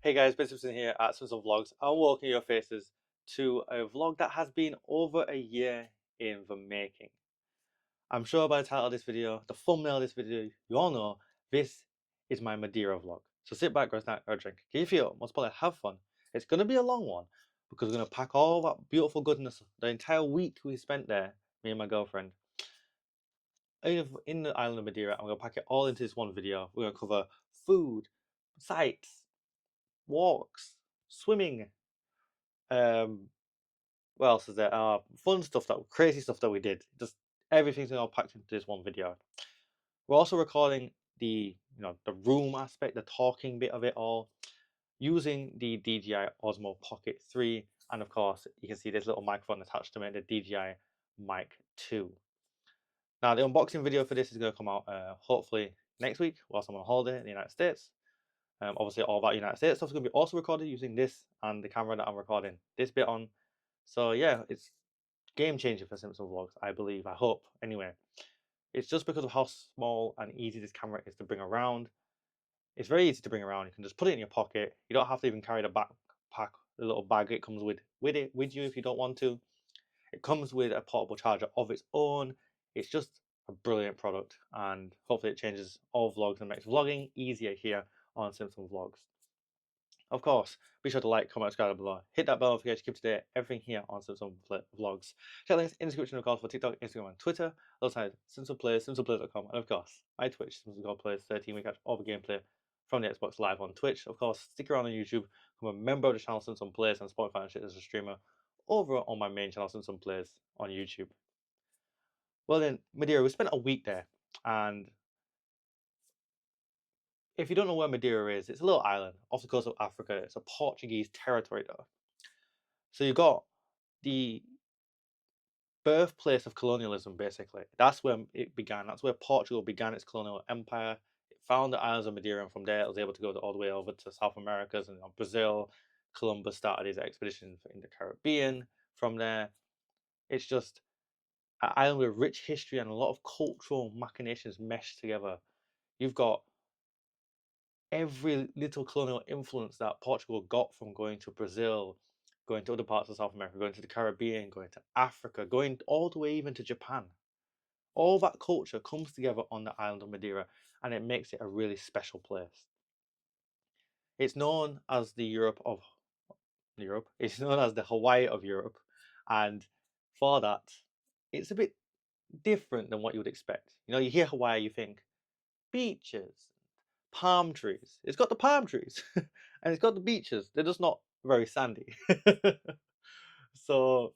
Hey guys, Benson here at Sons of Vlogs. I'm welcoming your faces to a vlog that has been over a year in the making. I'm sure by the title of this video, the thumbnail of this video, you all know this is my Madeira vlog. So sit back, grab a snack, or a drink, get your feet up, most probably have fun. It's going to be a long one because we're going to pack all that beautiful goodness, the entire week we spent there, me and my girlfriend, in the island of Madeira. I'm going to pack it all into this one video. We're going to cover food, sights, walks, swimming, what else is there? Fun stuff, crazy stuff that we did. Just everything's all packed into this one video. We're also recording the the room aspect, the talking bit of it all, using the DJI Osmo Pocket 3, and of course you can see this little microphone attached to it, the DJI Mic 2. Now the unboxing video for this is going to come out hopefully next week whilst I'm on holiday in the United States. Obviously all that United States stuff is going to be also recorded using this and the camera that I'm recording this bit on. So yeah, it's game changer for Simpson Vlogs, I believe, I hope. Anyway, it's just because of how small and easy this camera is to bring around. It's very easy to bring around. You can just put it in your pocket. You don't have to even carry the backpack, the little bag it comes with you if you don't want to. It comes with a portable charger of its own. It's just a brilliant product, and hopefully it changes all vlogs and makes vlogging easier here on Simpson Vlogs. Of course, be sure to like, comment, subscribe below. Hit that bell notification to keep up to date everything here on Simpson Vlogs. Check links in the description, of course, for TikTok, Instagram, and Twitter. Alongside Simpson Plays, simpsonplays.com, and of course, my Twitch, Simpson God Plays 13. We catch all the gameplay from the Xbox Live on Twitch. Of course, stick around on YouTube, become a member of the channel Simpson Plays, and Spotify and shit as a streamer over on my main channel Simpson Plays on YouTube. Well then, Madeira, we spent a week there, and if you don't know where Madeira is, it's a little island off the coast of Africa. It's a Portuguese territory though. So you got the birthplace of colonialism, basically. That's where it began. That's where Portugal began its colonial empire. It found the islands of Madeira, and from there it was able to go all the way over to South Americas and Brazil. Columbus started his expedition in the Caribbean. From there, it's just an island with rich history and a lot of cultural machinations meshed together. You've got every little colonial influence that Portugal got from going to Brazil, going to other parts of South America, going to the Caribbean, going to Africa, going all the way even to Japan. All that culture comes together on the island of Madeira, and it makes it a really special place. It's known as the Europe. It's known as the Hawaii of Europe, and for that, it's a bit different than what you would expect. You hear Hawaii, you think beaches, palm trees. It's got the palm trees and it's got the beaches. They're just not very sandy. So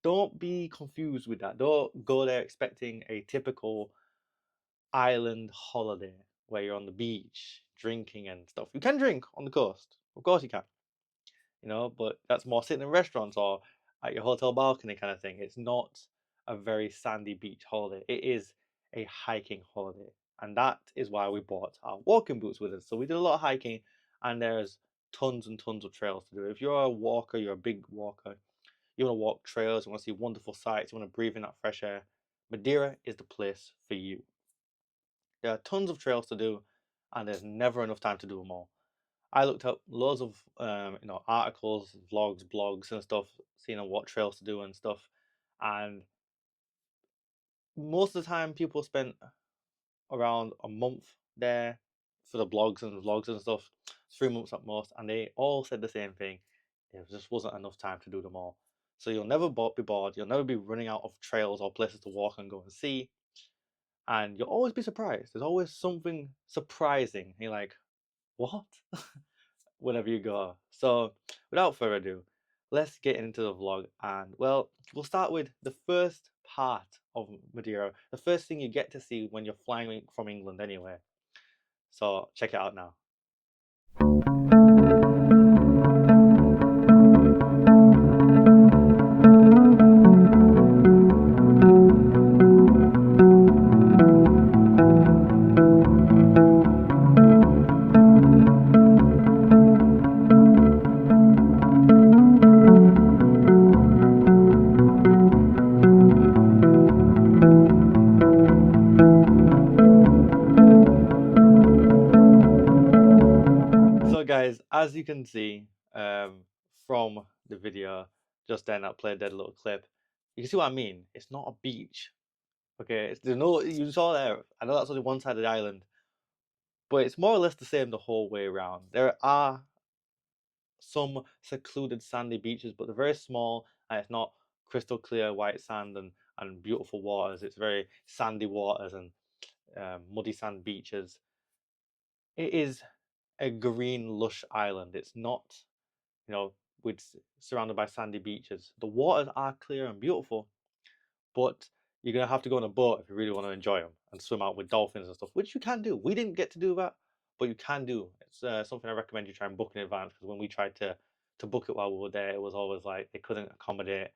don't be confused with that. Don't go there expecting a typical island holiday where you're on the beach drinking and stuff. You can drink on the coast, of course you can, but that's more sitting in restaurants or at your hotel balcony kind of thing. It's not a very sandy beach holiday. It is a hiking holiday, and that is why we bought our walking boots with us. So we did a lot of hiking, and there's tons and tons of trails to do. If you're a walker, you're a big walker, you want to walk trails, you want to see wonderful sights, you want to breathe in that fresh air, Madeira is the place for you. There are tons of trails to do, and there's never enough time to do them all. I looked up loads of articles, vlogs, blogs, and stuff, seeing on what trails to do and stuff. And most of the time, people spent around a month there for the blogs and vlogs and stuff. 3 months at most, and they all said the same thing. There just wasn't enough time to do them all. So you'll never be bored. You'll never be running out of trails or places to walk and go and see. And you'll always be surprised. There's always something surprising. You're like, what? Whenever you go. So without further ado, let's get into the vlog, and well, we'll start with the first part of Madeira, the first thing you get to see when you're flying from England anyway. So check it out now. as you can see from the video just then, I played that little clip. You can see what I mean. It's not a beach. Okay, there's no, you saw there. I know that's only one side of the island, but it's more or less the same the whole way around. There are some secluded sandy beaches, but they're very small and it's not crystal clear white sand and beautiful waters. It's very sandy waters and muddy sand beaches. It is a green, lush island. It's not, you know, with surrounded by sandy beaches. The waters are clear and beautiful, but you're gonna have to go on a boat if you really want to enjoy them and swim out with dolphins and stuff, which you can do. We didn't get to do that, but you can do. It's something I recommend you try and book in advance because when we tried to book it while we were there, it was always like they couldn't accommodate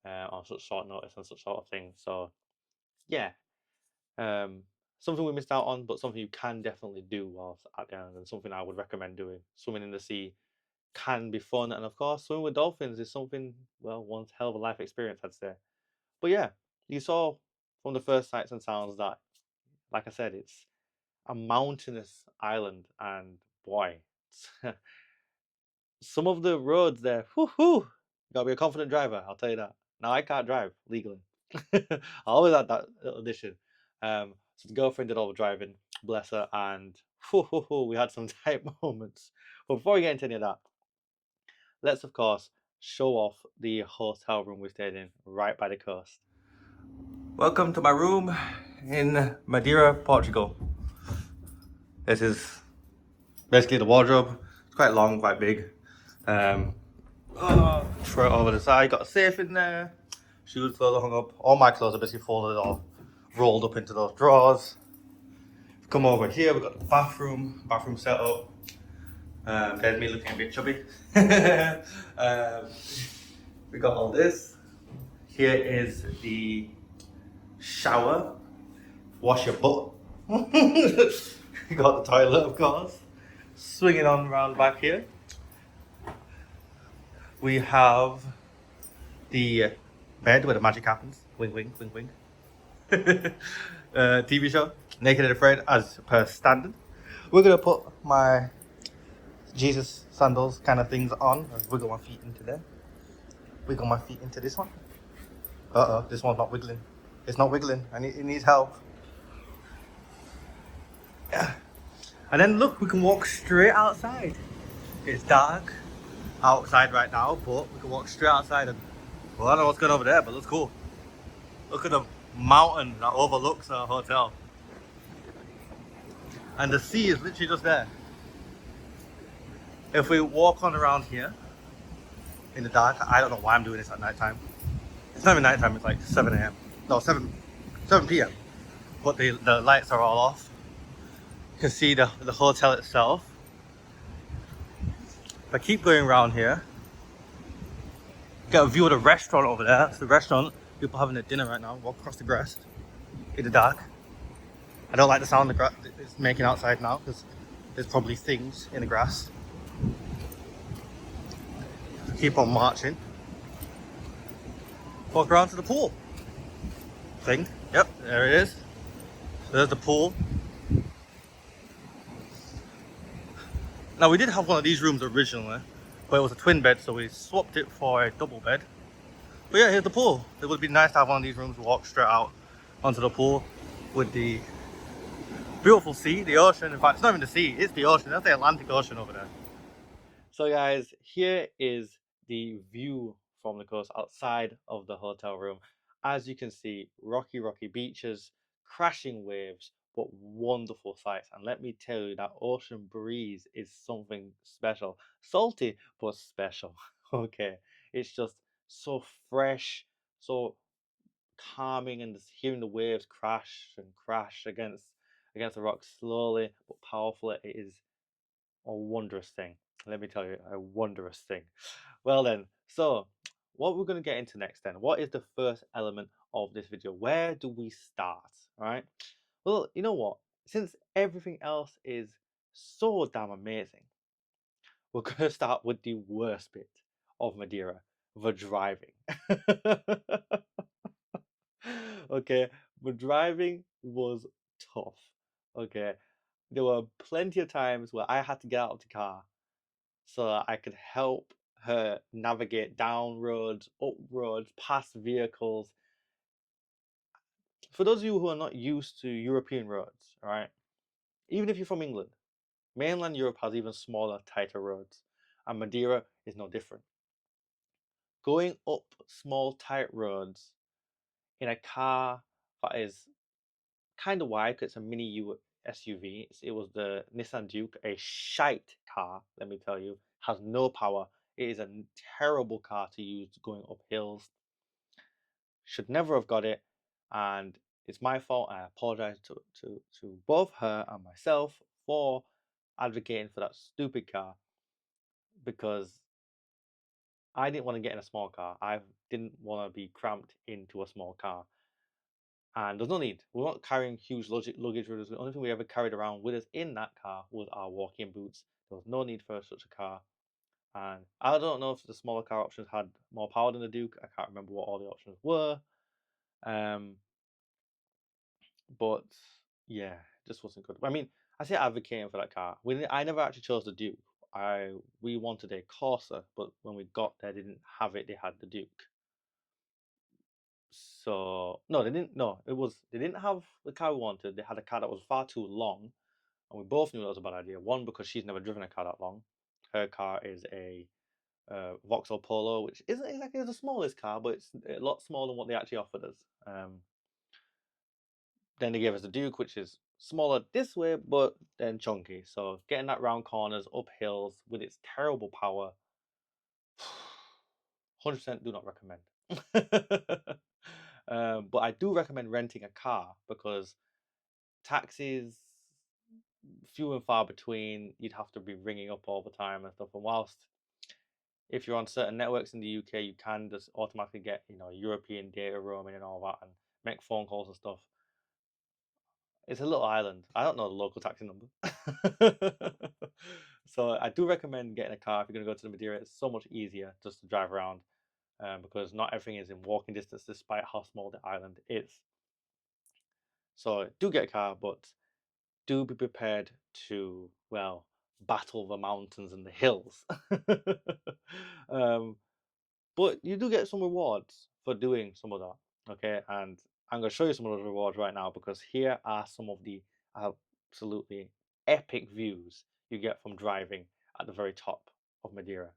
on such short notice and such sort of thing. So yeah, um, something we missed out on, but something you can definitely do whilst at the island, and something I would recommend doing. Swimming in the sea can be fun, and of course, swimming with dolphins is something, well, one hell of a life experience, I'd say. But yeah, you saw from the first sights and sounds that, like I said, it's a mountainous island, and boy, some of the roads there, whoo, you gotta be a confident driver, I'll tell you that. Now, I can't drive legally. I always had that little addition. So the girlfriend did all the driving, bless her, and we had some tight moments. But before we get into any of that, let's of course show off the hotel room we stayed in right by the coast. Welcome to my room in Madeira, Portugal. This is basically the wardrobe. It's quite long, quite big. Throw it over the side. Got a safe in there. Shoes, clothes are hung up. All my clothes are basically folded or rolled up into those drawers. Come over here. We've got the bathroom set up. There's me looking a bit chubby. We got all this. Here is the shower. Wash your butt. You got the toilet, of course. Swinging on around back here. We have the bed where the magic happens. Wink, wink, wink, wink. TV show, Naked and Afraid, as per standard. We're gonna put my Jesus sandals kind of things on and wiggle my feet into there. Wiggle my feet into this one. This one's not wiggling. It's not wiggling. It needs help. Yeah. And then look, we can walk straight outside. It's dark outside right now, but we can walk straight outside and, well, I don't know what's going over there, but looks cool. Look at the mountain that overlooks our hotel. And the sea is literally just there. If we walk on around here in the dark, I don't know why I'm doing this at night time. It's not even night time, it's like 7 a.m. No, 7 p.m. But the lights are all off. You can see the hotel itself. If I keep going around here, get a view of the restaurant over there. That's the restaurant. People having their dinner right now. Walk across the grass in the dark. I don't like the sound the grass it's making outside now because there's probably things in the grass. Keep on marching. Walk around to the pool thing. Yep, there it is. So there's the pool. Now, we did have one of these rooms originally, but it was a twin bed, so we swapped it for a double bed. But yeah, here's the pool. It would be nice to have one of these rooms, walk straight out onto the pool with the beautiful sea, the ocean. In fact, it's not even the sea, it's the ocean. That's the Atlantic Ocean over there. So guys, here is the view from the coast outside of the hotel room. As you can see, rocky beaches, crashing waves, but wonderful sights. And let me tell you, that ocean breeze is something special. Salty, but special. Okay, it's just so fresh, so calming, and just hearing the waves crash and crash against the rocks slowly but powerfully. It is a wondrous thing. Let me tell you, a wondrous thing. Well then, so what we're going to get into next then, what is the first element of this video? Where do we start? All right. Well, you know what? Since everything else is so damn amazing, we're going to start with the worst bit of Madeira, the driving. Okay, the driving was tough. Okay, there were plenty of times where I had to get out of the car so that I could help her navigate down roads, up roads, past vehicles. For those of you who are not used to European roads, all right, even if you're from England, mainland Europe has even smaller, tighter roads, and Madeira is no different. Going up small, tight roads in a car that is kind of wide because it's a SUV. It was the Nissan Duke, a shite car, let me tell you, has no power. It is a terrible car to use going up hills. Should never have got it, and it's my fault. I apologize to both her and myself for advocating for that stupid car because I didn't want to get in a small car. I didn't want to be cramped into a small car. And there's no need. We're not carrying huge luggage with us. The only thing we ever carried around with us in that car was our walking boots. There was no need for such a car. And I don't know if the smaller car options had more power than the Duke. I can't remember what all the options were. Um, but yeah, it just wasn't good. I mean, I say advocating for that car. I never actually chose the Duke. We wanted a Corsa, but when we got there, they didn't have it. They had the Duke. So no, they didn't. No, it was they didn't have the car we wanted. They had a car that was far too long, and we both knew that was a bad idea. One, because she's never driven a car that long. Her car is a Vauxhall Polo, which isn't exactly the smallest car, but it's a lot smaller than what they actually offered us. Then they gave us the Duke, which is smaller this way, but then chunky. So getting that round corners, up hills with its terrible power, 100% do not recommend. But I do recommend renting a car because taxis, few and far between. You'd have to be ringing up all the time and stuff. And whilst if you're on certain networks in the UK, you can just automatically get European data roaming and all that, and make phone calls and stuff. It's a little island. I don't know the local taxi number. So I do recommend getting a car if you're going to go to the Madeira. It's so much easier just to drive around because not everything is in walking distance despite how small the island is. So do get a car, but do be prepared to, well, battle the mountains and the hills. um, but you do get some rewards for doing some of that. Okay, and I'm going to show you some of those rewards right now because here are some of the absolutely epic views you get from driving at the very top of Madeira.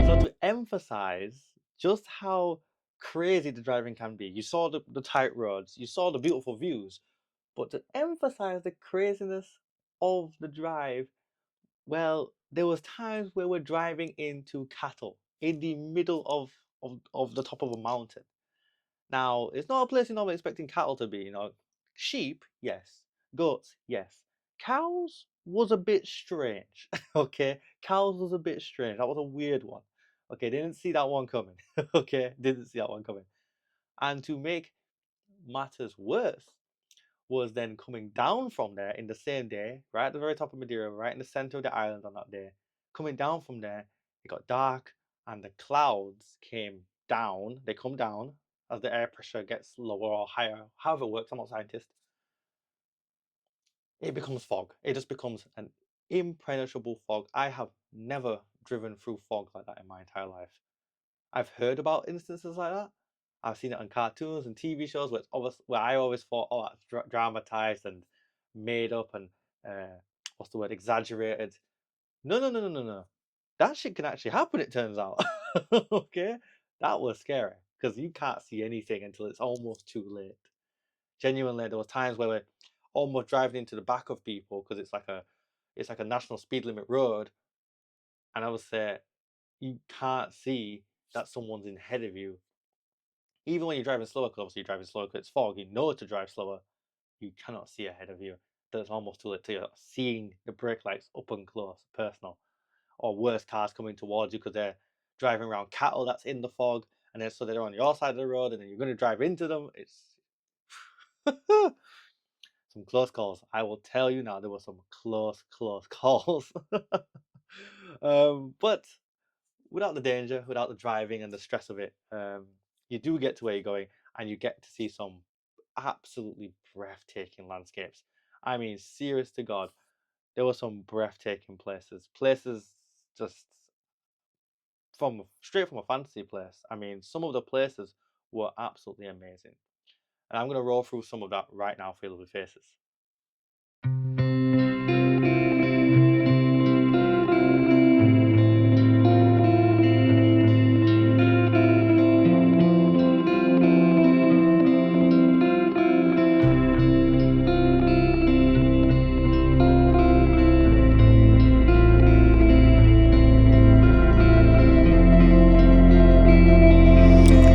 So to emphasize just how crazy the driving can be, you saw the tight roads, you saw the beautiful views, but to emphasize the craziness of the drive, well, there was times where we're driving into cattle in the middle of the top of a mountain. Now, it's not a place you're normally expecting cattle to be. Sheep, yes. Goats, yes. Cows was a bit strange. Okay, cows was a bit strange. That was a weird one. Okay, didn't see that one coming. Okay, didn't see that one coming. And to make matters worse, was then coming down from there in the same day, right at the very top of Madeira, right in the center of the island on that day. Coming down from there, it got dark and the clouds came down. They come down as the air pressure gets lower or higher, however it works. I'm not a scientist. It becomes fog. It just becomes an impenetrable fog. I have never driven through fog like that in my entire life. I've heard about instances like that. I've seen it on cartoons and TV shows where I always thought, oh, that's dramatized and made up and what's the word, exaggerated. No, no, no, no, no, no. That shit can actually happen. It turns out. Okay, that was scary because you can't see anything until it's almost too late. Genuinely, there was times where we're almost driving into the back of people because it's like a national speed limit road, and I would say you can't see that someone's in ahead of you. Even when you're driving slower, because obviously you're driving slower because it's fog, you know to drive slower, you cannot see ahead of you. That's almost too late to you seeing the brake lights up and close, personal. Or worse, cars coming towards you because they're driving around cattle that's in the fog, and then so they're on your side of the road, and then you're going to drive into them. It's some close calls. I will tell you now, there were some close calls. But without the danger, without the driving and the stress of it, you do get to where you're going, and you get to see some absolutely breathtaking landscapes. I mean, serious to God, there were some breathtaking places. Places just from straight from a fantasy place. I mean, some of the places were absolutely amazing. And I'm gonna roll through some of that right now for your lovely faces.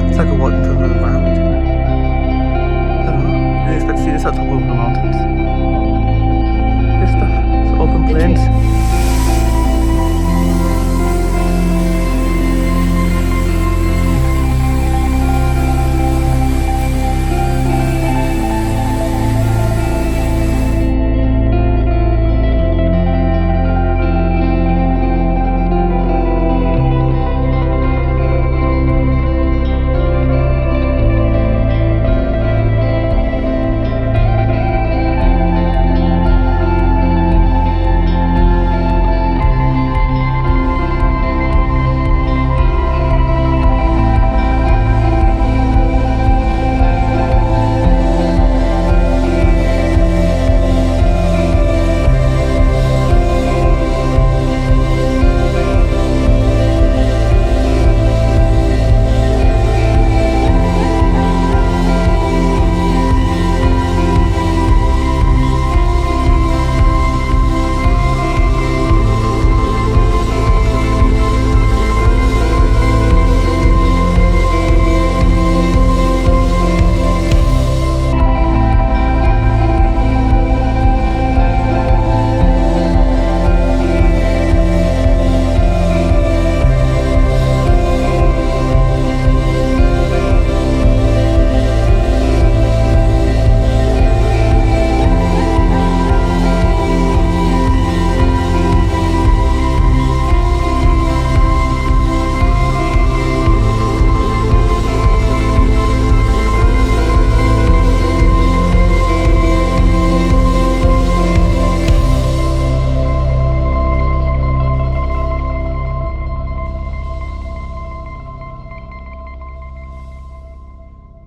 It's like a walk into another environment. I don't know. I didn't expect to see this at the top of the mountains. This stuff. It's open plains.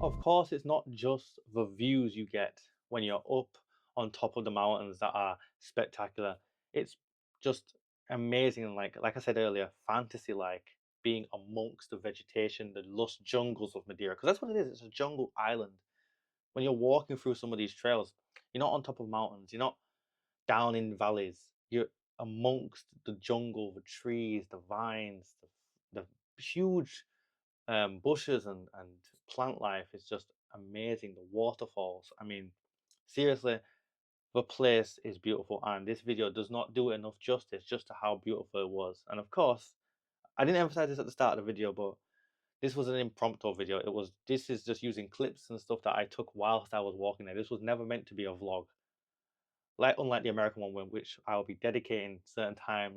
Of course, it's not just the views you get when you're up on top of the mountains that are spectacular. It's just amazing, and like I said earlier, fantasy like being amongst the vegetation, the lush jungles of Madeira. Because that's what it is. It's a jungle island. When you're walking through some of these trails, you're not on top of mountains. You're not down in valleys. You're amongst the jungle, the trees, the vines, the huge bushes and plant life is just amazing. The waterfalls. I mean, seriously, the place is beautiful, and this video does not do it enough justice just to how beautiful it was. And of course, I didn't emphasize this at the start of the video, but this was an impromptu video. This is just using clips and stuff that I took whilst I was walking there. This was never meant to be a vlog. Like unlike the American one, which I'll be dedicating certain time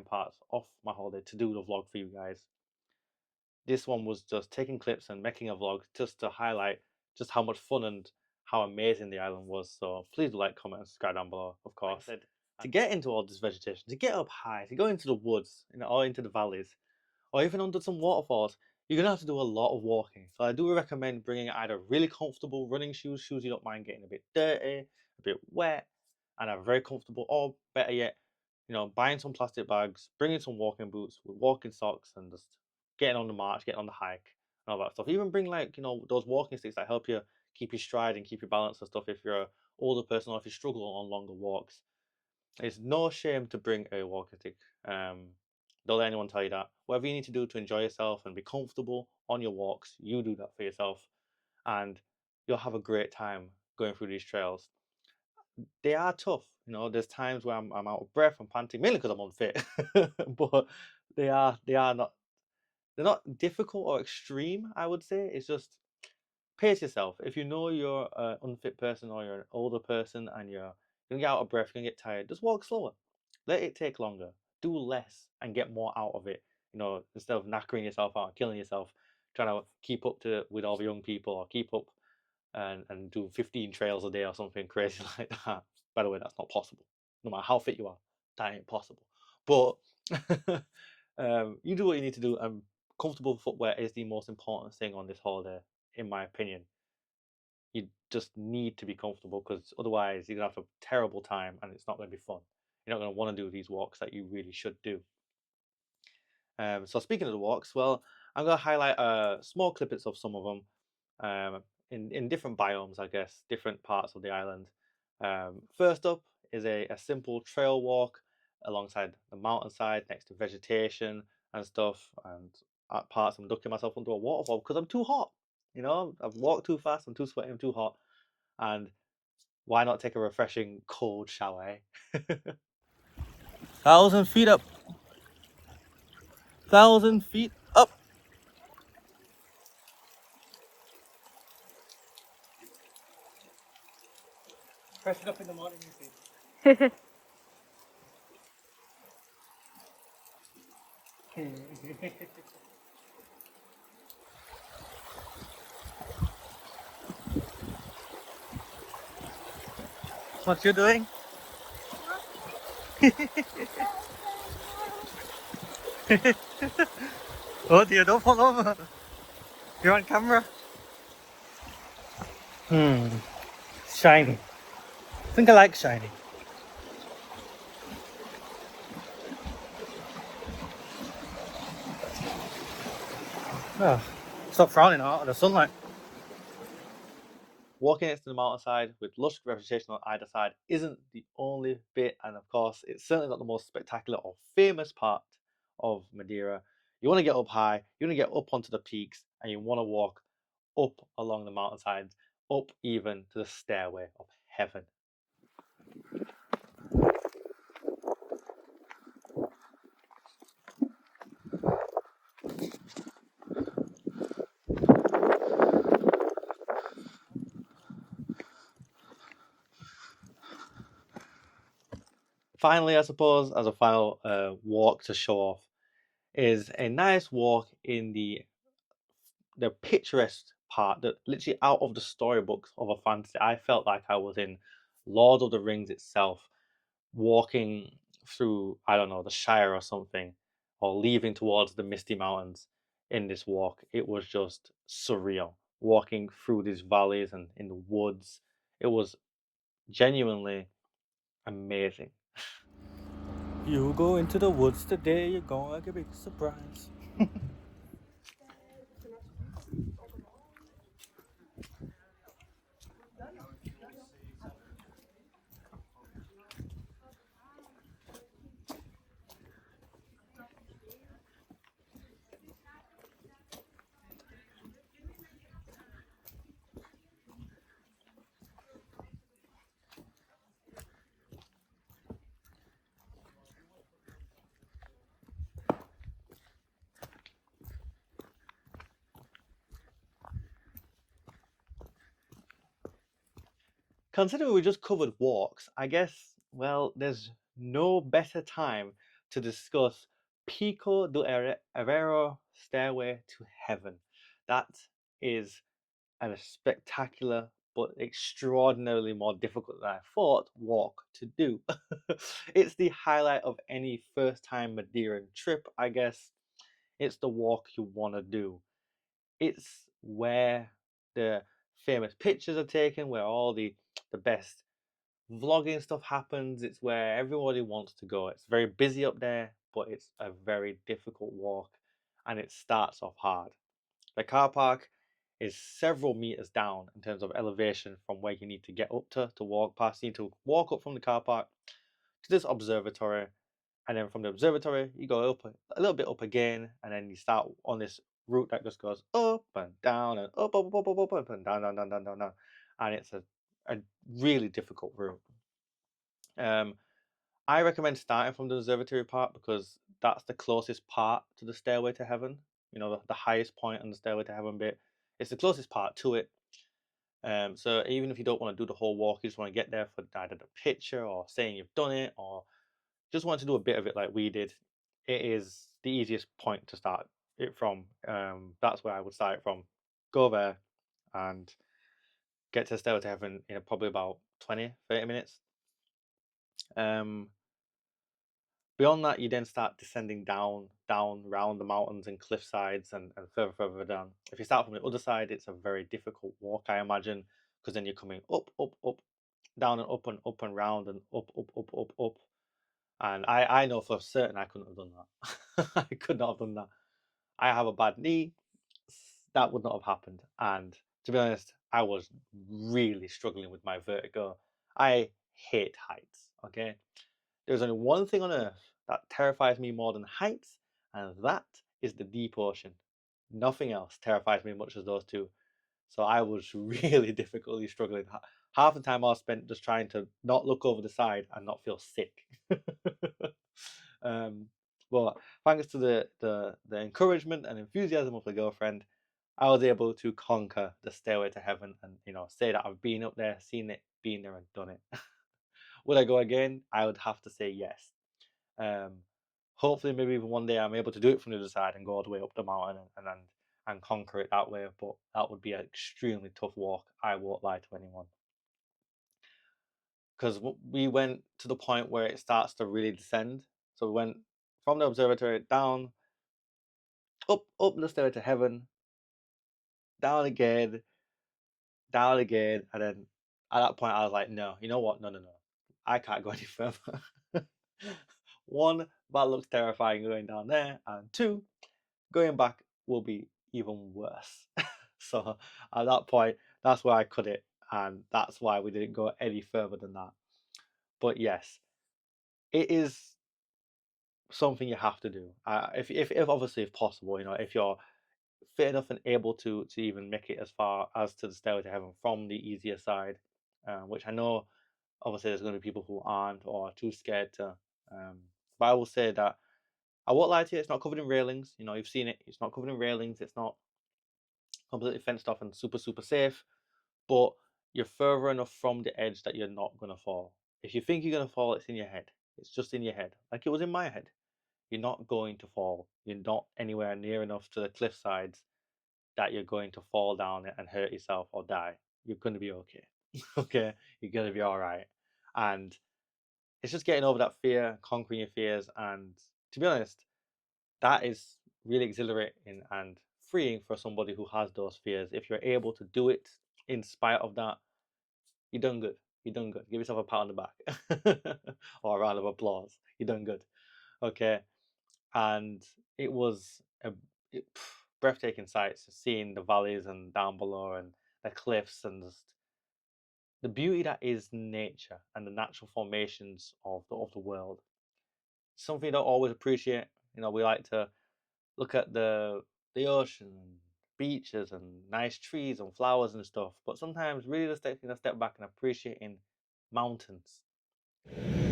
parts off my holiday to do the vlog for you guys. This one was just taking clips and making a vlog just to highlight just how much fun and how amazing the island was. So please do like, comment, and subscribe down below, of course. Like I said, to get into all this vegetation, to get up high, to go into the woods, or into the valleys, or even under some waterfalls, you're gonna have to do a lot of walking. So I do recommend bringing either really comfortable running shoes, shoes you don't mind getting a bit dirty, a bit wet, and are very comfortable, or better yet, buying some plastic bags, bringing some walking boots with walking socks, and just getting on the march, getting on the hike, and all that stuff. Even bring like those walking sticks that help you keep your stride and keep your balance and stuff if you're an older person or if you struggle on longer walks. It's no shame to bring a walking stick. Don't let anyone tell you that. Whatever you need to do to enjoy yourself and be comfortable on your walks, you do that for yourself, and you'll have a great time going through these trails. They are tough, you know. There's times where I'm out of breath, I'm panting, mainly because I'm unfit. But they are not they're not difficult or extreme. I would say it's just pace yourself. If you know you're an unfit person or you're an older person and you're gonna get out of breath, you're gonna get tired, just walk slower. Let it take longer. Do less and get more out of it. You know, instead of knackering yourself out and killing yourself, trying to keep up to with all the young people or keep up and do 15 trails a day or something crazy like that. By the way, that's not possible. No matter how fit you are, that ain't possible. But you do what you need to do, and comfortable footwear is the most important thing on this holiday, in my opinion. You just need to be comfortable because otherwise you're gonna have a terrible time and it's not gonna be fun. You're not gonna want to do these walks that you really should do. So speaking of the walks, well, I'm gonna highlight small clippets of some of them in different biomes, I guess, different parts of the island. First up is a simple trail walk alongside the mountainside next to vegetation and stuff. And at parts, I'm ducking myself under a waterfall because I'm too hot. You know, I've walked too fast, I'm too sweaty, I'm too hot. And why not take a refreshing cold shower? Eh? 1,000 feet up, 1,000 feet up. Pressing up in the morning, you see. What you doing? Oh dear, don't fall over. You're on camera. Shiny. I think I like shiny. Oh, stop frowning out of the sunlight. Walking next to the mountainside with lush vegetation on either side isn't the only bit, and of course, it's certainly not the most spectacular or famous part of Madeira. You want to get up high, you want to get up onto the peaks, and you want to walk up along the mountainsides, up even to the stairway of heaven. Finally, I suppose, as a final walk to show off, is a nice walk in the picturesque part that literally out of the storybooks of a fantasy. I felt like I was in Lord of the Rings itself, walking through, I don't know, the Shire or something, or leaving towards the Misty Mountains in this walk. It was just surreal. Walking through these valleys and in the woods. It was genuinely amazing. You go into the woods today, you're gonna get a big surprise. Considering we just covered walks, I guess, well, there's no better time to discuss Pico do Avero Stairway to Heaven. That is a spectacular but extraordinarily more difficult than I thought walk to do. It's the highlight of any first time Madeiran trip, I guess. It's the walk you want to do. It's where the famous pictures are taken, where all the best vlogging stuff happens. It's where everybody wants to go. It's very busy up there, but it's a very difficult walk and it starts off hard. The car park is several meters down in terms of elevation from where you need to get up to walk past. You need to walk up from the car park to this observatory And then from the observatory, you go up a little bit up again, and then you start on this route that just goes up and down and up and down, down, down, down, down, down. And it's a really difficult route. I recommend starting from the observatory part because that's the closest part to the stairway to heaven. You know, the highest point on the stairway to heaven bit. It's the closest part to it. So even if you don't want to do the whole walk, you just want to get there for either the picture or saying you've done it, or just want to do a bit of it like we did, it is the easiest point to start it from. That's where I would start it from. Go there and get to Stairway to Heaven in probably about 20-30 minutes. Beyond that, you then start descending down around the mountains and cliff sides and further down. If you start from the other side, it's a very difficult walk, I imagine, because then you're coming up, down and up and round and up. And I know for certain I couldn't have done that. I could not have done that. I have a bad knee. That would not have happened. And to be honest, I was really struggling with my vertigo. I hate heights, okay? There's only one thing on earth that terrifies me more than heights, and that is the deep ocean. Nothing else terrifies me as much as those two. So I was really difficultly struggling. Half the time I was spent just trying to not look over the side and not feel sick. But thanks to the encouragement and enthusiasm of the girlfriend, I was able to conquer the stairway to heaven and say that I've been up there, seen it, been there, and done it. Would I go again? I would have to say yes. Hopefully, maybe even one day I'm able to do it from the other side and go all the way up the mountain and conquer it that way. But that would be an extremely tough walk. I won't lie to anyone. Because we went to the point where it starts to really descend. So we went from the observatory down, up the stairway to heaven, down again, and then at that point I was like, no, you know what? No. I can't go any further. One, that looks terrifying going down there, and two, going back will be even worse. So at that point, that's where I cut it, and that's why we didn't go any further than that. But yes, it is something you have to do. If obviously if possible, if you're fit enough and able to even make it as far as to the stairway to heaven from the easier side, which I know obviously there's going to be people who aren't or are too scared to. But I will say that I won't lie to you, it's not covered in railings. You've seen it. It's not covered in railings. It's not completely fenced off and super safe. But you're further enough from the edge that you're not gonna fall. If you think you're gonna fall, it's in your head. It's just in your head, like it was in my head. You're not going to fall. You're not anywhere near enough to the cliff sides that you're going to fall down and hurt yourself or die. You're gonna be okay. Okay, you're gonna be all right. And it's just getting over that fear, conquering your fears, and to be honest, that is really exhilarating and freeing for somebody who has those fears. If you're able to do it in spite of that, you're done good. You're done good. Give yourself a pat on the back or a round of applause. You're done good. Okay. And it was breathtaking sights, seeing the valleys and down below and the cliffs and just the beauty that is nature and the natural formations of the world. Something you don't always appreciate. We like to look at the ocean and beaches and nice trees and flowers and stuff, but sometimes really just taking a step back and appreciating mountains.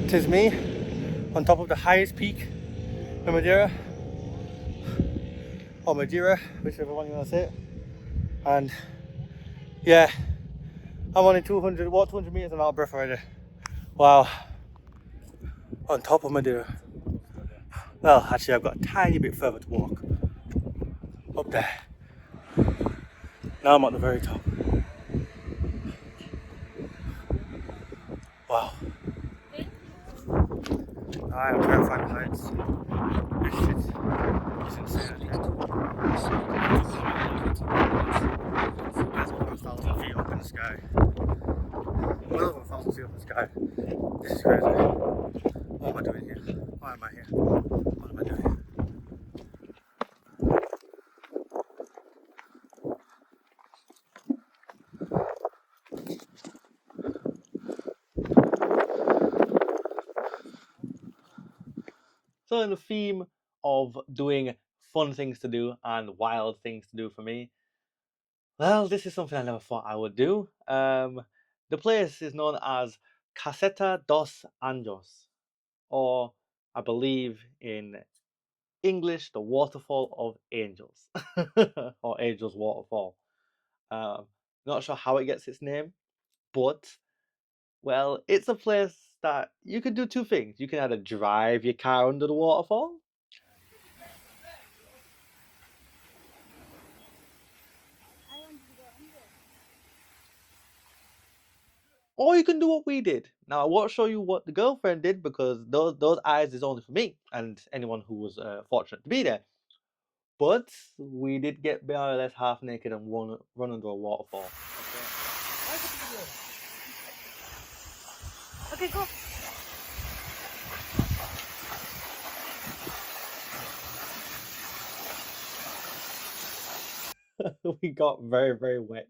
Tis me on top of the highest peak in Madeira, or Madeira, whichever one you want to say it. And yeah, I'm only 200 meters and out of breath already. Wow, on top of Madeira. Well, actually I've got a tiny bit further to walk up there. Now I'm at the very top. Wow. I am terrified of heights. This shit is insane. That's 1,000 feet up in the sky. Well over 1,000 feet up in the sky. This is crazy. What am I doing here? Why am I here? What am I doing? So in the theme of doing fun things to do and wild things to do for me, well, this is something I never thought I would do. The place is known as Caseta dos Anjos, or I believe in English, the Waterfall of Angels, or Angels Waterfall. Um, Not sure how it gets its name, but well, it's a place that you can do two things. You can either drive your car under the waterfall, or you can do what we did. Now, I won't show you what the girlfriend did because those eyes is only for me and anyone who was fortunate to be there. But we did get more or less half naked and run under a waterfall. Okay, go. We got very, very wet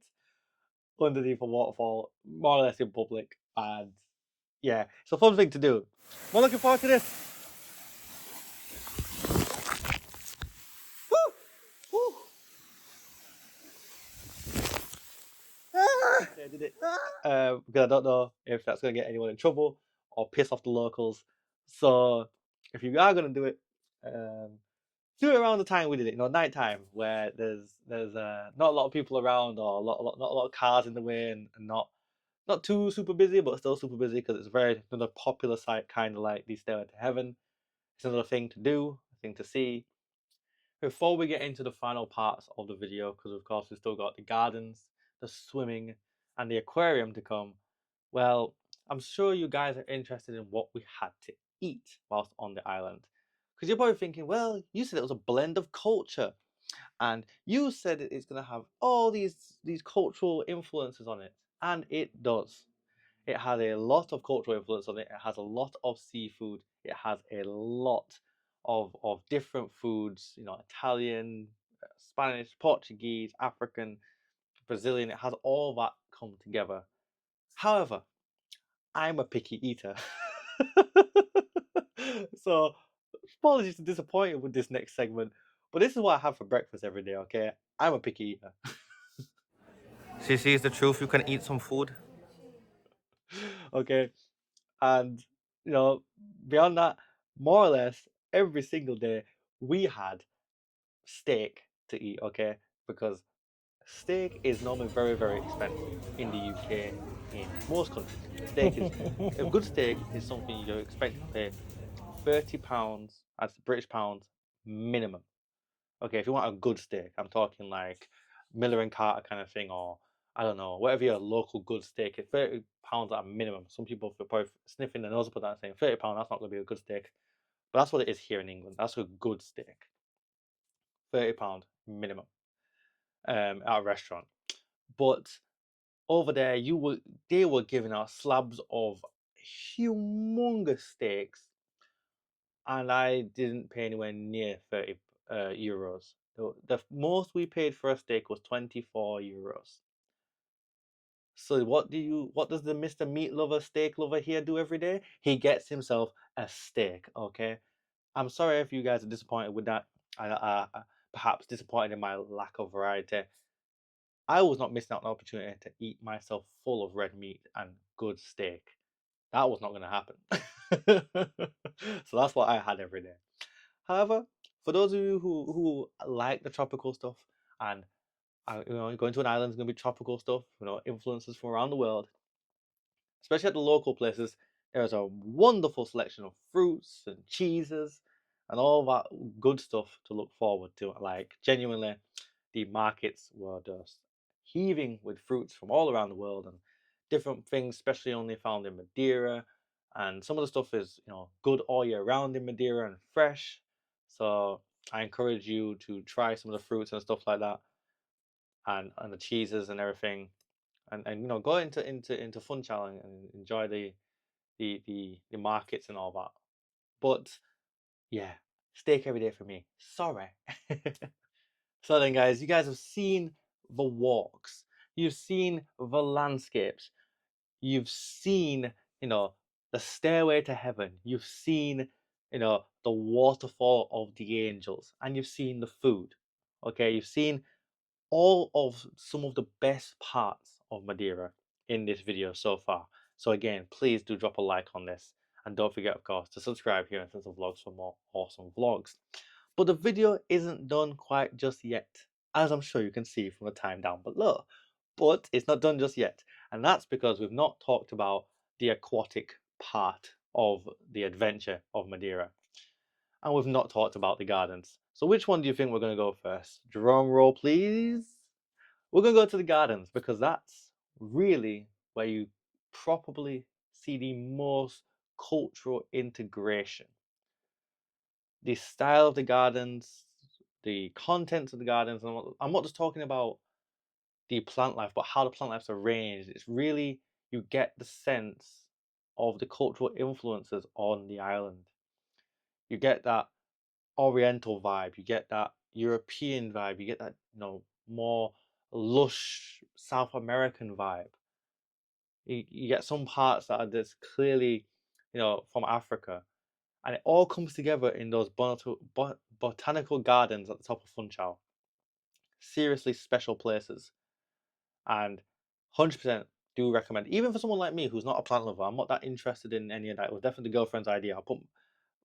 underneath a waterfall, more or less in public, and yeah, it's a fun thing to do. I'm looking forward to this. Woo! Woo! Ah! I did it. Because I don't know if that's going to get anyone in trouble or piss off the locals. So if you are going to do it, um, do it around the time we did it. Night time where there's not a lot of people around or not a lot of cars in the way and not too super busy, but still super busy because it's another popular site, kind of like the Stairway to Heaven. It's another thing to do, a thing to see. Before we get into the final parts of the video, because of course we've still got the gardens, the swimming, and the aquarium to come, well, I'm sure you guys are interested in what we had to eat whilst on the island. Because you're probably thinking, well, you said it was a blend of culture, and you said it's going to have all these cultural influences on it, and it does. It has a lot of cultural influence on it. It has a lot of seafood. It has a lot of different foods, Italian, Spanish, Portuguese, African, Brazilian. It has all that come together. However, I'm a picky eater. So, apologies to disappoint you with this next segment, but this is what I have for breakfast every day, okay? I'm a picky eater. See, is the truth. You can eat some food. Okay. And you know, beyond that, more or less every single day we had steak to eat, okay? Because steak is normally very, very expensive in the UK, in most countries. Steak is a good steak is something you're expected to pay £30 as British pounds minimum. Okay, if you want a good steak, I'm talking like Miller and Carter kind of thing, or I don't know, whatever your local good steak is, £30 at a minimum. Some people are probably sniffing their nose up at that saying £30, that's not going to be a good steak. But that's what it is here in England. That's a good steak. £30 minimum at a restaurant. But over there, they were giving out slabs of humongous steaks, and I didn't pay anywhere near 30 euros. The most we paid for a steak was 24 euros. So what does the Mr. Meat Lover, steak lover here do every day? He gets himself a steak, okay? I'm sorry if you guys are disappointed with that. Perhaps disappointed in my lack of variety. I was not missing out on the opportunity to eat myself full of red meat and good steak. That was not going to happen. So that's what I had every day. However, for those of you who like the tropical stuff and going to an island is going to be tropical stuff, influences from around the world, especially at the local places, there's a wonderful selection of fruits and cheeses and all that good stuff to look forward to. Like, genuinely, the markets were just heaving with fruits from all around the world and different things, especially only found in Madeira. And some of the stuff is, good all year round in Madeira and fresh. So I encourage you to try some of the fruits and stuff like that, and the cheeses and everything, and go into Funchal and enjoy the markets and all that. But yeah, steak every day for me. Sorry. So then, guys, you guys have seen the walks, you've seen the landscapes, you've seen the stairway to heaven, you've seen the waterfall of the angels, and you've seen the food. Okay, you've seen all of some of the best parts of Madeira in this video so far. So again, please do drop a like on this, and don't forget, of course, to subscribe here on Sense of Vlogs for more awesome vlogs. But the video isn't done quite just yet, as I'm sure you can see from the time down below. But it's not done just yet, and that's because we've not talked about the aquatic part of the adventure of Madeira, and we've not talked about the gardens. So which one do you think we're going to go first? Drum roll, please. We're going to go to the gardens because that's really where you probably see the most cultural integration. The style of the gardens, the contents of the gardens, and I'm not just talking about the plant life, but how the plant life's arranged. It's really, you get the sense of the cultural influences on the island. You get that Oriental vibe, you get that European vibe, you get that more lush South American vibe. You get some parts that are just clearly from Africa, and it all comes together in those botanical gardens at the top of Funchal. Seriously special places, and 100% do recommend, even for someone like me who's not a plant lover. I'm not that interested in any of that. It was definitely the girlfriend's idea. I'll put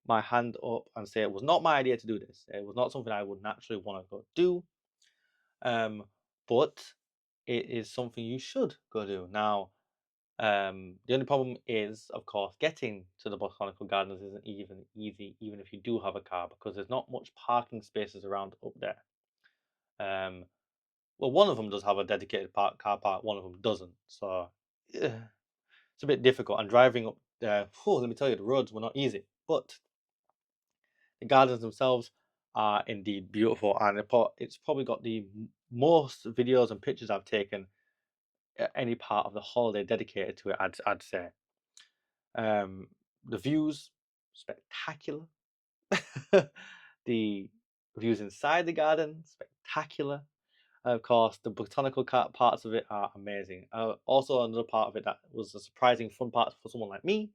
my hand up and say it was not my idea to do this. It was not something I would naturally want to go do. But it is something you should go do. Now, the only problem is, of course, getting to the botanical gardens isn't even easy, even if you do have a car, because there's not much parking spaces around up there. Well, one of them does have a dedicated car park, one of them doesn't. So it's a bit difficult. And driving up there, let me tell you, the roads were not easy. But the gardens themselves are indeed beautiful, and it's probably got the most videos and pictures I've taken at any part of the holiday dedicated to it. I'd say the views spectacular. The views inside the garden spectacular. Of course, the botanical parts of it are amazing. Also, another part of it that was a surprising fun part for someone like me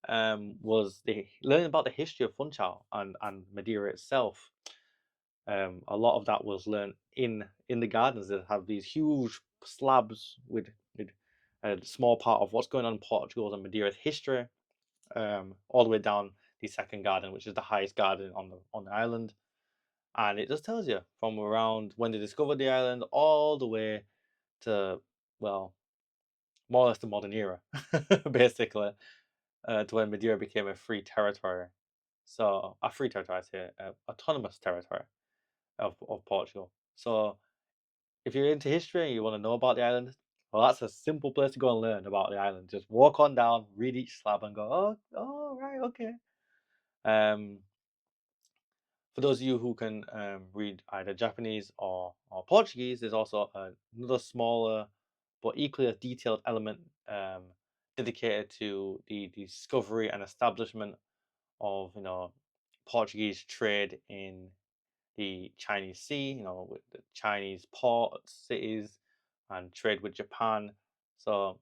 was learning about the history of Funchal and Madeira itself. A lot of that was learned in the gardens that have these huge slabs with a small part of what's going on in Portugal and Madeira's history, all the way down the second garden, which is the highest garden on the island. And it just tells you from around when they discovered the island all the way to, well, more or less the modern era, basically, to when Madeira became a free territory. So, a free territory, I say, autonomous territory of Portugal. So, if you're into history and you want to know about the island, well, that's a simple place to go and learn about the island. Just walk on down, read each slab, and go, oh, right, okay. For those of you who can read either Japanese or Portuguese, there's also another smaller but equally a detailed element dedicated to the discovery and establishment of Portuguese trade in the Chinese Sea, with the Chinese ports, cities, and trade with Japan. So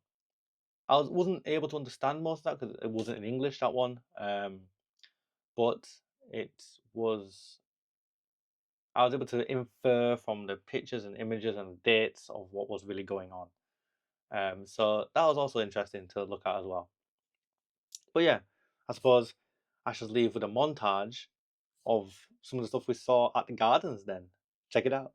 I wasn't able to understand most of that because it wasn't in English, that one. But I was able to infer from the pictures and images and dates of what was really going on. So that was also interesting to look at as well. But yeah, I suppose I should leave with a montage of some of the stuff we saw at the gardens then. Check it out.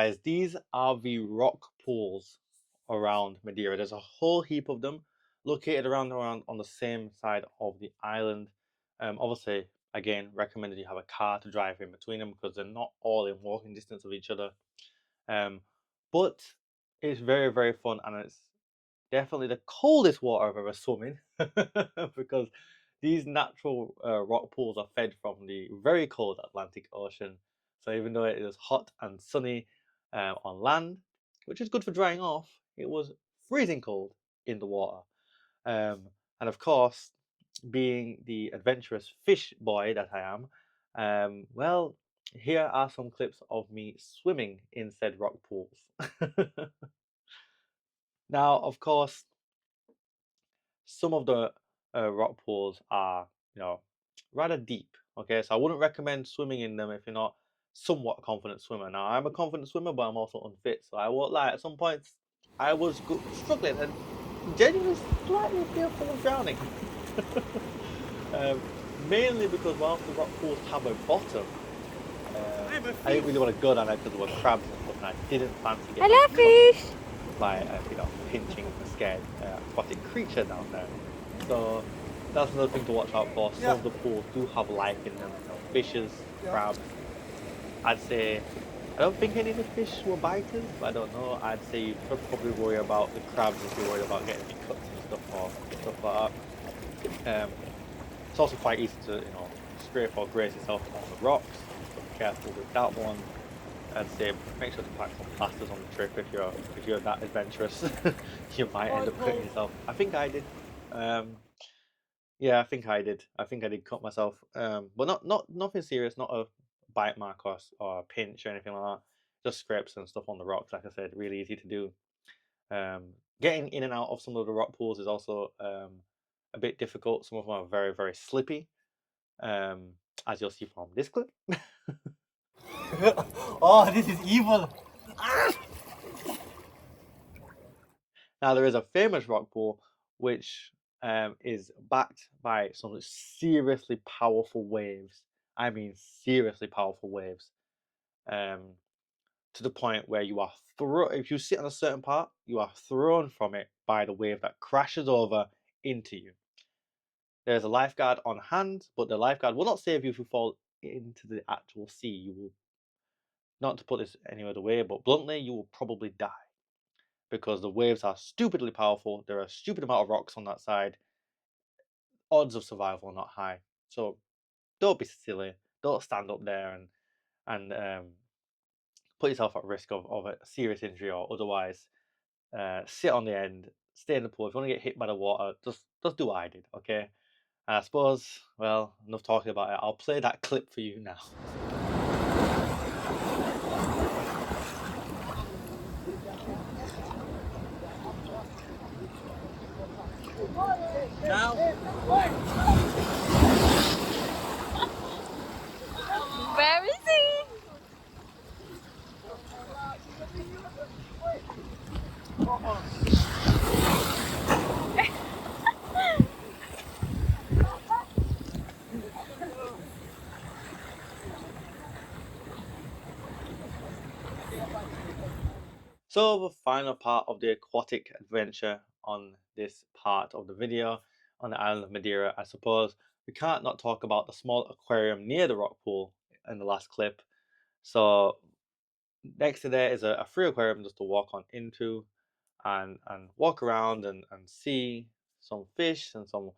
guys, these are the rock pools around Madeira. There's a whole heap of them located around on the same side of the island. Obviously, again, recommended you have a car to drive in between them because they're not all in walking distance of each other. But it's very, very fun, and it's definitely the coldest water I've ever swum in because these natural rock pools are fed from the very cold Atlantic Ocean. So even though it is hot and sunny on land, which is good for drying off, it was freezing cold in the water. And of course, being the adventurous fish boy that I am, well, here are some clips of me swimming in said rock pools. Now, of course, some of the rock pools are, rather deep. Okay, so I wouldn't recommend swimming in them if you're not somewhat a confident swimmer. Now, I'm a confident swimmer, but I'm also unfit, so I won't lie. At some points, I was struggling and genuinely slightly fearful of drowning. Mainly because whilst the rock pools have a bottom, I didn't really want to go down there because there were crabs and stuff, and I didn't fancy getting fish! by pinching a scared aquatic creature down there. So that's another thing to watch out for. Some of the pools do have life in them, fishes, crabs. I'd say I don't think any of the fish were biters, but I don't know. I'd say you should probably worry about the crabs if you're worried about getting any cuts and stuff like that. It's also quite easy to scrape or graze yourself on the rocks, so be careful with that one. I'd say make sure to pack some plasters on the trip if you're that adventurous. You might end up cutting yourself. I think I did. Yeah, I think I did. I think I did cut myself. But nothing serious, not a bite mark or a pinch or anything like that. Just scrapes and stuff on the rocks. Like I said, really easy to do. Getting in and out of some of the rock pools is also a bit difficult. Some of them are very, very slippy, as you'll see from this clip. Oh, this is evil! Now, there is a famous rock pool which is backed by some seriously powerful waves. I mean, seriously powerful waves. To the point where you are if you sit on a certain part, you are thrown from it by the wave that crashes over into you. There's a lifeguard on hand, but the lifeguard will not save you if you fall into the actual sea. You will, not to put this any other way, but bluntly, you will probably die because the waves are stupidly powerful. There are a stupid amount of rocks on that side. Odds of survival are not high. So don't be silly. Don't stand up there and put yourself at risk of a serious injury or otherwise. Sit on the end, stay in the pool. If you want to get hit by the water, just do what I did, okay? And I suppose, well, enough talking about it. I'll play that clip for you now. Now, Where is he? So the final part of the aquatic adventure on this part of the video on the island of Madeira, I suppose we can't not talk about the small aquarium near the rock pool in the last clip. So next to there is a free aquarium just to walk on into and walk around and see some fish and some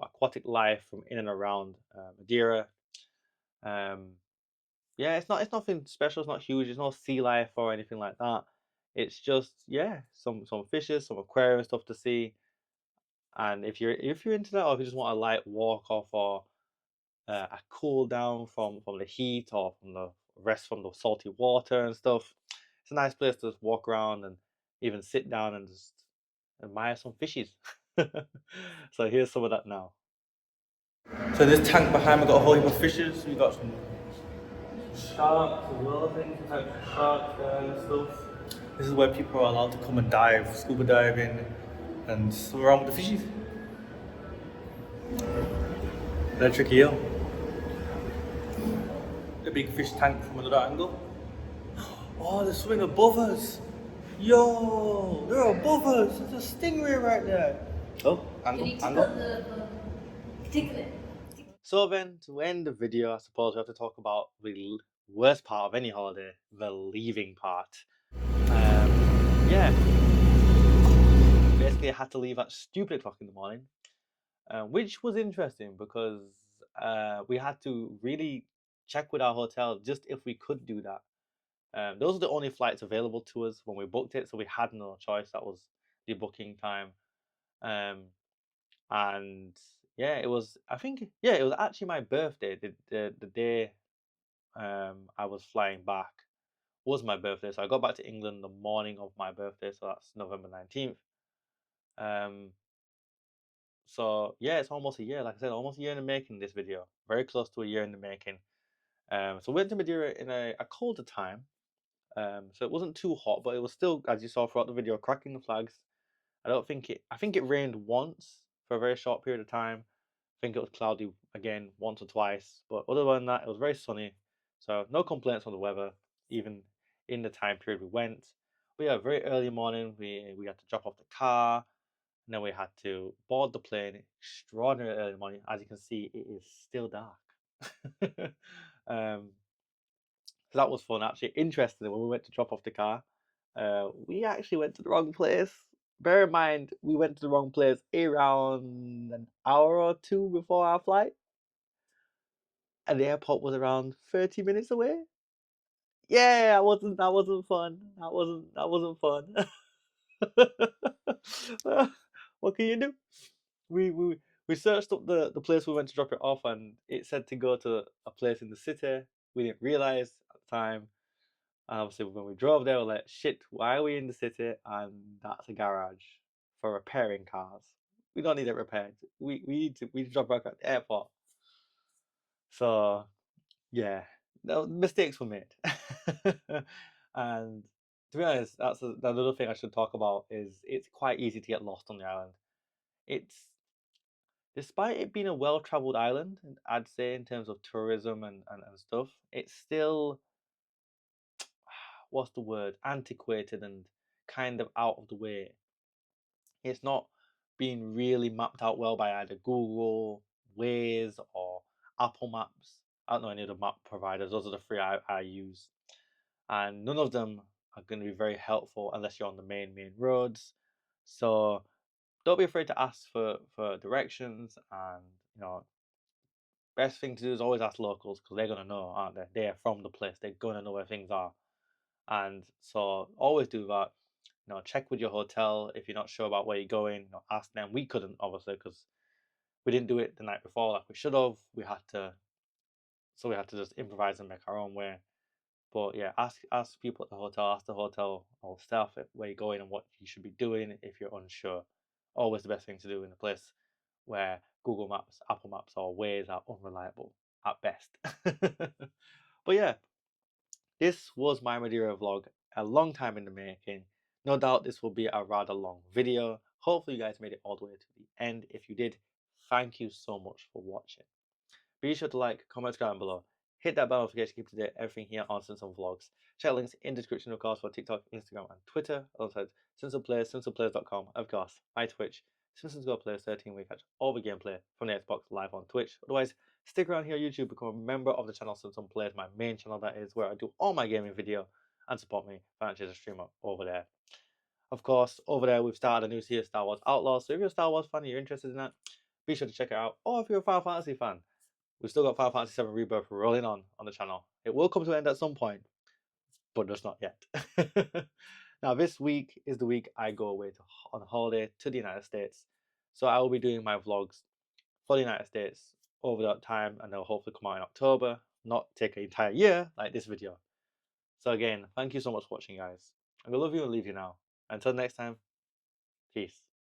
aquatic life from in and around Madeira. Yeah, it's nothing special. It's not huge. It's no sea life or anything like that. It's just some fishes, some aquarium stuff to see. And if you're into that, or if you just want a light walk off or a cool down from the heat or from the rest from the salty water and stuff, it's a nice place to just walk around and even sit down and just admire some fishies. So here's some of that now. so this tank behind me got a whole heap of fishes. We got some sharks as well, I think. Types of sharks there and stuff. This is where people are allowed to come and dive, scuba diving, and swim around with the fishies. Electric eel. A big fish tank from another angle. Oh, they're swimming above us. Yo, they're above us. There's a stingray right there. Oh, angle. So then, to end the video, I suppose we have to talk about the worst part of any holiday, the leaving part. Yeah, basically I had to leave at stupid o'clock in the morning, which was interesting because we had to really check with our hotel just if we could do that. Those are the only flights available to us when we booked it, so we had no choice. That was the booking time. And yeah, it was. I think it was actually my birthday. The day I was flying back was my birthday. So I got back to England the morning of my birthday. So that's November 19th. Um, so yeah, it's almost a year. Like I said, almost a year in the making. This video, very close to a year in the making. So we went to Madeira in a colder time. So it wasn't too hot, but it was still, as you saw throughout the video, cracking the flags. I think it rained once for a very short period of time. I think it was cloudy again once or twice, but other than that, it was very sunny. So no complaints on the weather, even in the time period we went. But yeah, very early morning, we had to drop off the car, and then we had to board the plane. Extraordinary early morning. As you can see, it is still dark. um, so that was fun. Actually, interesting. When we went to drop off the car, we actually went to the wrong place. Bear in mind, we went to the wrong place around an hour or two before our flight, and the airport was around 30 minutes away. Yeah, that wasn't fun. That wasn't fun. What can you do? We we we searched up the place we went to drop it off, and it said to go to a place in the city. We didn't realize at the time. And obviously, when we drove there, we were like, shit, why are we in the city? And that's a garage for repairing cars. We don't need it repaired. We need to drop back at the airport. So yeah, no, mistakes were made. And to be honest, another thing I should talk about is it's quite easy to get lost on the island. It's Despite it being a well-traveled island, I'd say in terms of tourism and stuff, it's still what's the word, antiquated and kind of out of the way. It's not being really mapped out well by either Google, Waze, or Apple Maps. I don't know any of the map providers. Those are the three I use, and none of them are going to be very helpful unless you're on the main roads. So don't be afraid to ask for directions, and best thing to do is always ask locals because they're gonna know, aren't they? They're from the place. They're gonna know where things are. And so always do that. Check with your hotel if you're not sure about where you're going. Ask them. We couldn't obviously because we didn't do it the night before like we should have. We had to just improvise and make our own way. But yeah, ask people at the hotel, ask the hotel or staff where you're going and what you should be doing if you're unsure. Always the best thing to do in a place where Google Maps, Apple Maps, or Waze are unreliable at best. But yeah, this was my Madeira vlog, a long time in the making. No doubt this will be a rather long video. Hopefully you guys made it all the way to the end. If you did, thank you so much for watching. Be sure to like, comment, subscribe below. Hit that bell notification to keep up to date everything here on Simpson Vlogs. Check links in the description of course for TikTok, Instagram and Twitter alongside Simpson Plays, simpsonplays.com, of course, my Twitch, Simpsons Go Plays 13 where you catch all the gameplay from the Xbox live on Twitch. Otherwise, stick around here on YouTube, become a member of the channel Simpson Plays, my main channel that is, where I do all my gaming video and support me financially as a streamer over there. Of course, over there we've started a new series, Star Wars Outlaws, so if you're a Star Wars fan and you're interested in that, be sure to check it out. Or if you're a Final Fantasy fan, we've still got Final Fantasy VII Rebirth rolling on the channel. It will come to an end at some point, but just not yet. Now, this week is the week I go away on holiday to the United States. So I will be doing my vlogs for the United States over that time, and they'll hopefully come out in October, not take an entire year like this video. So again, thank you so much for watching, guys. I'm going to love you and leave you now. Until next time, peace.